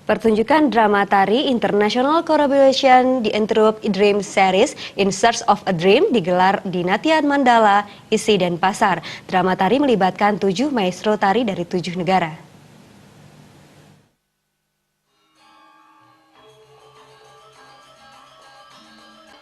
Pertunjukan drama tari International Collaboration The Interrupt Dream Series In Search of a Dream digelar di Natya Mandala, ISI Denpasar. Drama tari melibatkan 7 maestro tari dari 7 negara.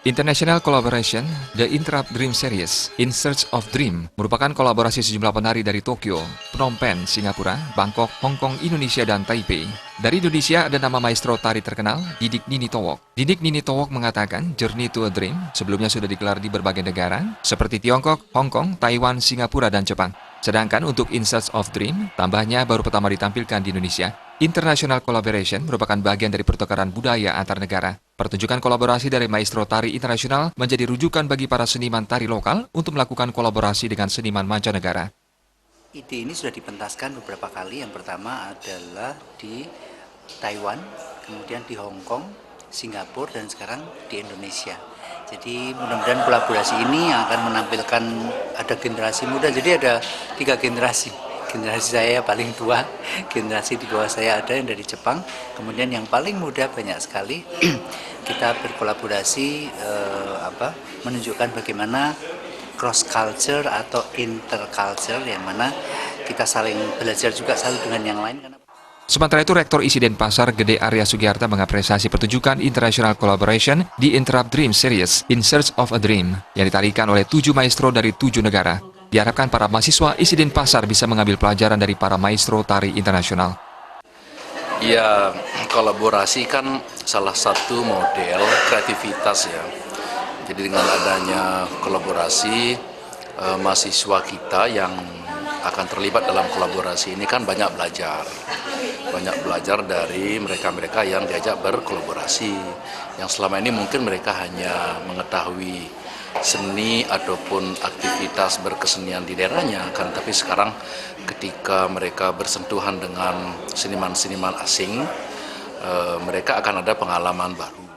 International Collaboration The Interrupt Dream Series In Search of Dream merupakan kolaborasi sejumlah penari dari Tokyo, Phnom Penh, Singapura, Bangkok, Hong Kong, Indonesia, dan Taipei. Dari Indonesia ada nama maestro tari terkenal, Didik Nini Towok. Didik Nini Towok mengatakan Journey to a Dream sebelumnya sudah digelar di berbagai negara seperti Tiongkok, Hong Kong, Taiwan, Singapura, dan Jepang. Sedangkan untuk In Search of Dream, tambahnya baru pertama ditampilkan di Indonesia. International Collaboration merupakan bagian dari pertukaran budaya antar negara. Pertunjukan kolaborasi dari maestro tari internasional menjadi rujukan bagi para seniman tari lokal untuk melakukan kolaborasi dengan seniman mancanegara. Ide ini sudah dipentaskan beberapa kali. Yang pertama adalah di Taiwan, kemudian di Hong Kong, Singapura, dan sekarang di Indonesia. Jadi mudah-mudahan kolaborasi ini akan menampilkan ada generasi muda. Jadi ada 3 generasi. Generasi saya paling tua, generasi di bawah saya ada yang dari Jepang, kemudian yang paling muda banyak sekali. Kita berkolaborasi menunjukkan bagaimana cross culture atau interculture, yang mana kita saling belajar juga satu dengan yang lain. Sementara itu, Rektor ISI Denpasar Gede Arya Sugiarta mengapresiasi pertunjukan International Collaboration The Interrupt Dream Series In Search of a Dream yang ditarikan oleh 7 maestro dari 7 negara. Diharapkan para mahasiswa ISI Denpasar bisa mengambil pelajaran dari para maestro tari internasional. Ya, kolaborasi kan salah satu model kreativitas ya. Jadi dengan adanya kolaborasi, mahasiswa kita yang akan terlibat dalam kolaborasi ini kan banyak belajar. Banyak belajar dari mereka-mereka yang diajak berkolaborasi. Yang selama ini mungkin mereka hanya mengetahui seni ataupun aktivitas berkesenian di daerahnya, kan, tapi sekarang ketika mereka bersentuhan dengan seniman-seniman asing, mereka akan ada pengalaman baru.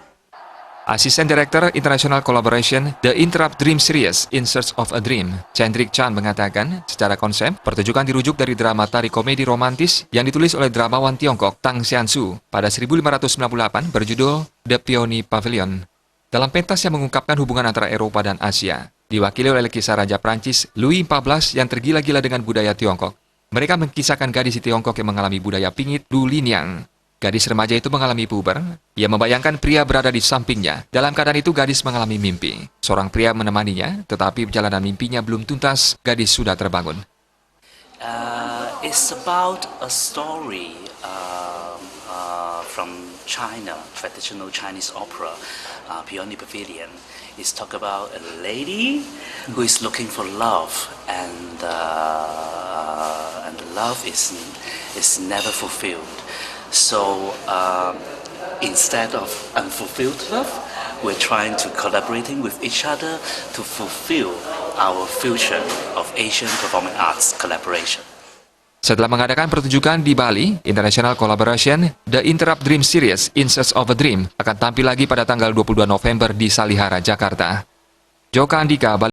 Asisten Direktur International Collaboration The Interrupt Dream Series In Search of a Dream, Chandrik Chan, mengatakan secara konsep, pertunjukan dirujuk dari drama tari komedi romantis yang ditulis oleh dramawan Tiongkok Tang Xiansu pada 1598 berjudul The Peony Pavilion. Dalam pentas yang mengungkapkan hubungan antara Eropa dan Asia, diwakili oleh kisah Raja Prancis Louis XIV yang tergila-gila dengan budaya Tiongkok. Mereka mengkisahkan gadis di Tiongkok yang mengalami budaya pingit Lu Liniang. Gadis remaja itu mengalami puber. Ia membayangkan pria berada di sampingnya. Dalam keadaan itu, gadis mengalami mimpi. Seorang pria menemaninya, tetapi perjalanan mimpinya belum tuntas, gadis sudah terbangun. It's about a story from China, traditional Chinese opera, Peony Pavilion. It's talk about a lady who is looking for love, and love is never fulfilled. So instead of unfulfilled love, we're trying to collaborating with each other to fulfill our future of Asian performing arts collaboration. Setelah mengadakan pertunjukan di Bali, International Collaboration The Interrupt Dream Series In Search of a Dream akan tampil lagi pada tanggal 22 November di Salihara, Jakarta. Joko Andika, Bali.